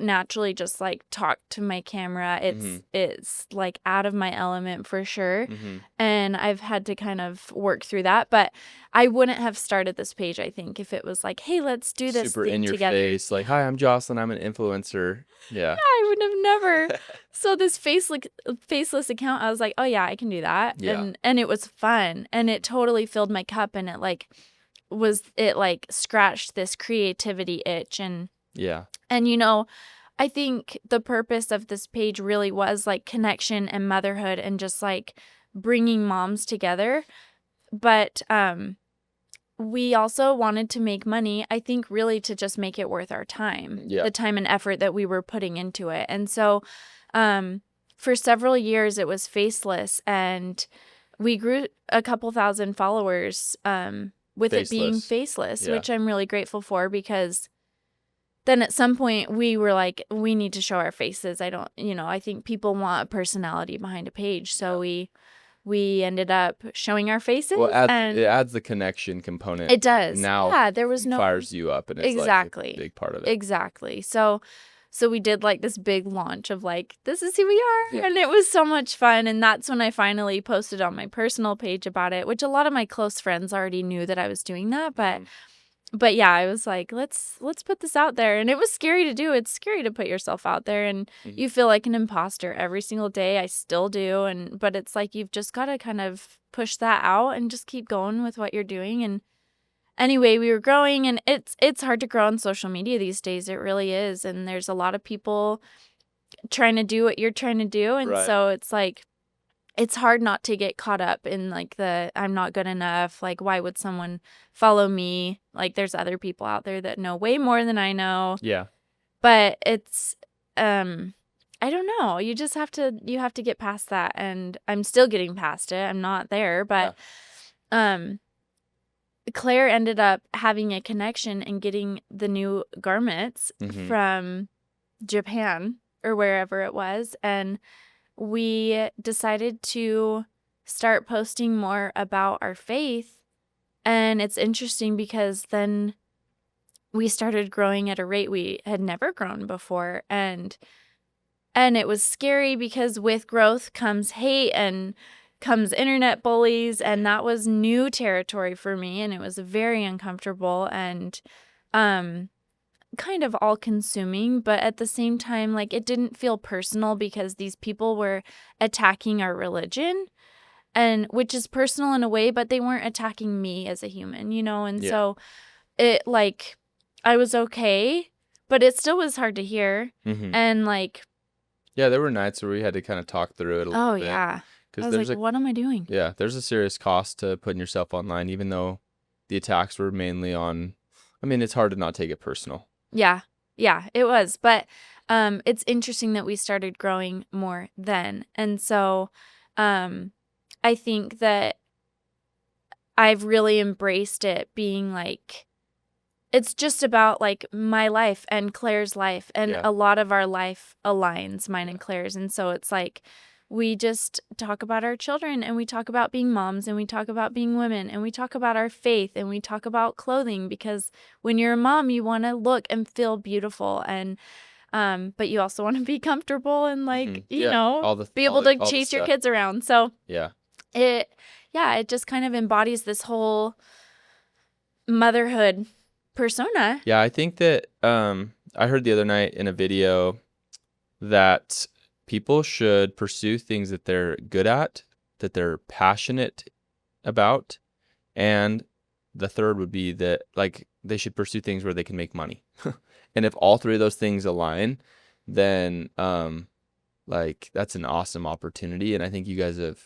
naturally just like talk to my camera. It's like out of my element for sure. Mm-hmm. And I've had to kind of work through that. But I wouldn't have started this page, I think, if it was like, hey, let's do this super thing in your together. face, like, hi, I'm Josilyn, I'm an influencer. Yeah. I would have never. So this faceless account, I was like, oh yeah, I can do that. Yeah. And it was fun, and it totally filled my cup, and it scratched this creativity itch. And Yeah. And, I think the purpose of this page really was like connection and motherhood and just like bringing moms together. But we also wanted to make money, I think, really to just make it worth our time, the time and effort that we were putting into it. And so for several years, it was faceless, and we grew a couple thousand followers with it being faceless, which I'm really grateful for, because then at some point we were like, we need to show our faces. I think people want a personality behind a page. So we ended up showing our faces. Well, it adds the connection component. It does. Now, yeah, there was no fires you up, and it's exactly like a big part of it. Exactly. So So we did like this big launch of like, this is who we are. Yeah. And it was so much fun. And that's when I finally posted on my personal page about it, which a lot of my close friends already knew that I was doing that. But yeah, I was like, let's put this out there. And it was scary to do. It's scary to put yourself out there, and you feel like an imposter every single day. I still do. But it's like, you've just got to kind of push that out and just keep going with what you're doing. And anyway, we were growing, and it's hard to grow on social media these days. It really is. And there's a lot of people trying to do what you're trying to do. And Right. so it's like, it's hard not to get caught up in like the I'm not good enough. Like, why would someone follow me? Like, there's other people out there that know way more than I know. Yeah. But it's I don't know. You have to get past that, and I'm still getting past it. I'm not there, but Claire ended up having a connection and getting the new garments from Japan or wherever it was, and we decided to start posting more about our faith. And it's interesting because then we started growing at a rate we had never grown before. And it was scary because with growth comes hate and comes internet bullies. And that was new territory for me. And it was very uncomfortable and kind of all consuming, but at the same time, like, it didn't feel personal because these people were attacking our religion, and which is personal in a way, but they weren't attacking me as a human, and so it, like, I was okay, but it still was hard to hear. And like, yeah, there were nights where we had to kind of talk through it a little bit. Yeah, I was there's like, what am I doing? Yeah, there's a serious cost to putting yourself online, even though the attacks were mainly on, I mean, it's hard to not take it personal. Yeah, it was. But it's interesting that we started growing more then. And so I think that I've really embraced it being like, it's just about like my life and Claire's life. And a lot of our life aligns, mine and Claire's. And so it's like, we just talk about our children, and we talk about being moms, and we talk about being women, and we talk about our faith, and we talk about clothing, because when you're a mom, you want to look and feel beautiful, and but you also want to be comfortable and like, be able to chase your kids around. So it just kind of embodies this whole motherhood persona. Yeah, I think that I heard the other night in a video that people should pursue things that they're good at, that they're passionate about, and the third would be that, like, they should pursue things where they can make money. And if all three of those things align, then like, that's an awesome opportunity, and I think you guys have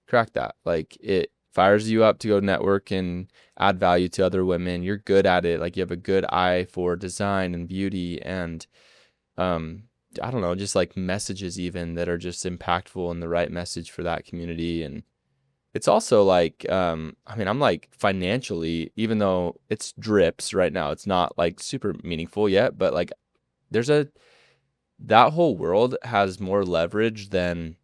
cracked that. Like, it fires you up to go network and add value to other women. You're good at it. Like, you have a good eye for design and beauty, and I don't know, just like messages even that are just impactful and the right message for that community. And it's also like, I mean, I'm like, financially, even though it's drips right now, it's not like super meaningful yet, but like, that whole world has more leverage than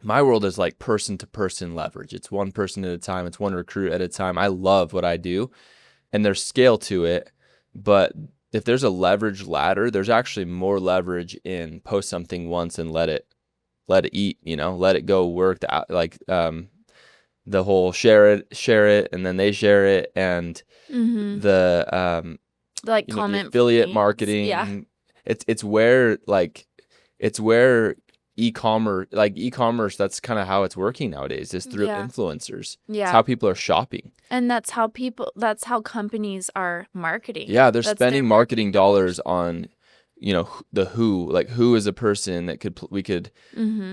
my world is. Like, person to person leverage. It's one person at a time. It's one recruit at a time. I love what I do, and there's scale to it, but if there's a leverage ladder, there's actually more leverage in post something once and let it eat, let it go work. Like, the whole share it, and then they share it, and the like, comment affiliate marketing. Yeah. It's where e-commerce, that's kind of how it's working nowadays, is through influencers. It's how people are shopping. And that's how companies are marketing. Yeah, they're spending marketing dollars on, the who, like, who is a person that we could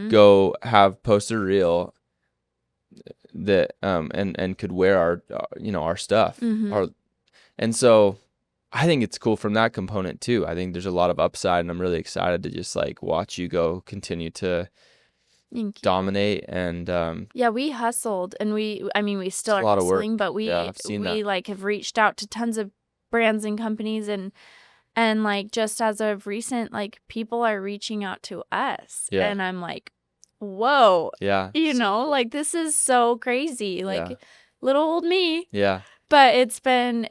go have post a reel that and could wear our stuff. And so I think it's cool from that component too. I think there's a lot of upside, and I'm really excited to just like watch you continue to dominate. And we hustled, and we still are hustling, but we like have reached out to tons of brands and companies, and like, just as of recent, like, people are reaching out to us, and I'm like, whoa, like, this is so crazy, like, little old me. But it's been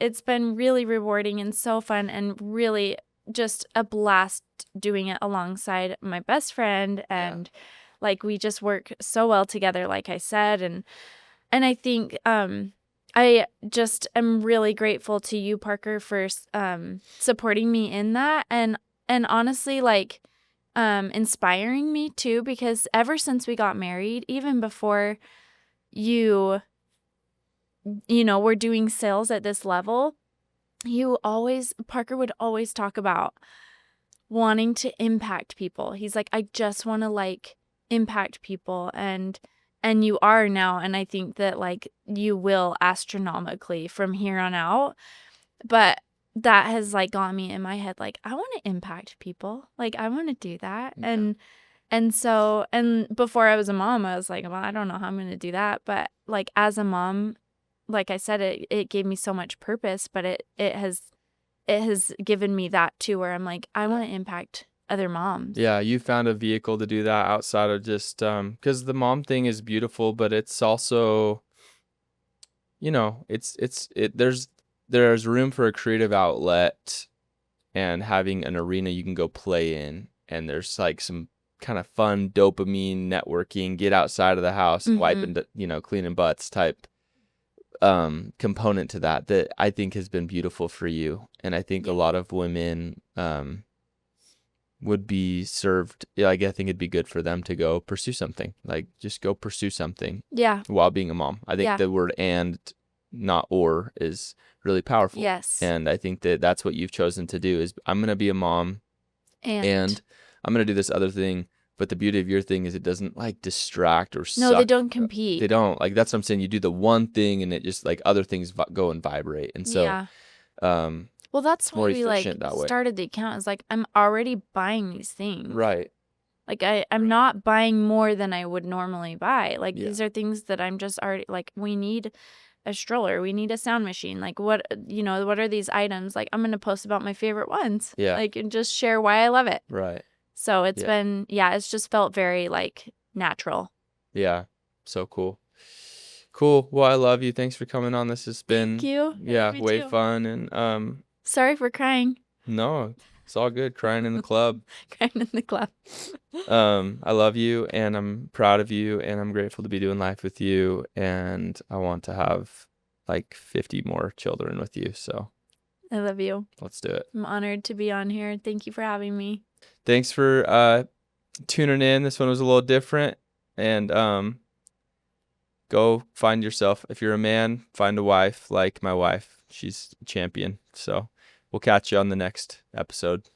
really rewarding and so fun, and really just a blast doing it alongside my best friend. And like, we just work so well together, like I said. And I think, I just am really grateful to you, Parker, for supporting me in that. And honestly, like, inspiring me too, because ever since we got married, even before you were doing sales at this level, Parker would always talk about wanting to impact people. He's like, I just want to like impact people, and you are now, and I think that like you will astronomically from here on out. But that has like got me in my head, like, I want to impact people, like I want to do that. And so, and before I was a mom, I was like, well, I don't know how I'm going to do that. But like as a mom, like I said, it gave me so much purpose, but it has given me that too, where I'm like, I want to impact other moms. Yeah, you found a vehicle to do that outside of just because the mom thing is beautiful, but it's also, there's room for a creative outlet and having an arena you can go play in, and there's like some kind of fun dopamine networking, get outside of the house, wiping, cleaning butts type component to that I think has been beautiful for you. And I think a lot of women would be served. Like, I think it'd be good for them to go pursue something, like just go pursue something while being a mom. I think the word and, not or, is really powerful. Yes. And I think that's what you've chosen to do, is I'm going to be a mom and I'm going to do this other thing. But the beauty of your thing is it doesn't like distract or suck. No, they don't compete. They don't. Like, that's what I'm saying. You do the one thing and it just like other things go and vibrate. And so, well, that's why we like that way. started the account. Is like, I'm already buying these things. Right. Like I'm not buying more than I would normally buy. Like these are things that I'm just already like, we need a stroller, we need a sound machine. Like what are these items? Like I'm going to post about my favorite ones. Yeah. Like, and just share why I love it. Right. So it's been, it's just felt very like natural. Yeah. So cool. Cool. Well, I love you. Thanks for coming on. This has been, Thank you. way fun. And sorry for crying. No, it's all good. Crying in the club. Crying in the club. I love you, and I'm proud of you, and I'm grateful to be doing life with you, and I want to have like 50 more children with you. So I love you. Let's do it. I'm honored to be on here. Thank you for having me. Thanks for tuning in. This one was a little different, and go find yourself. If you're a man, find a wife like my wife. She's a champion. So we'll catch you on the next episode.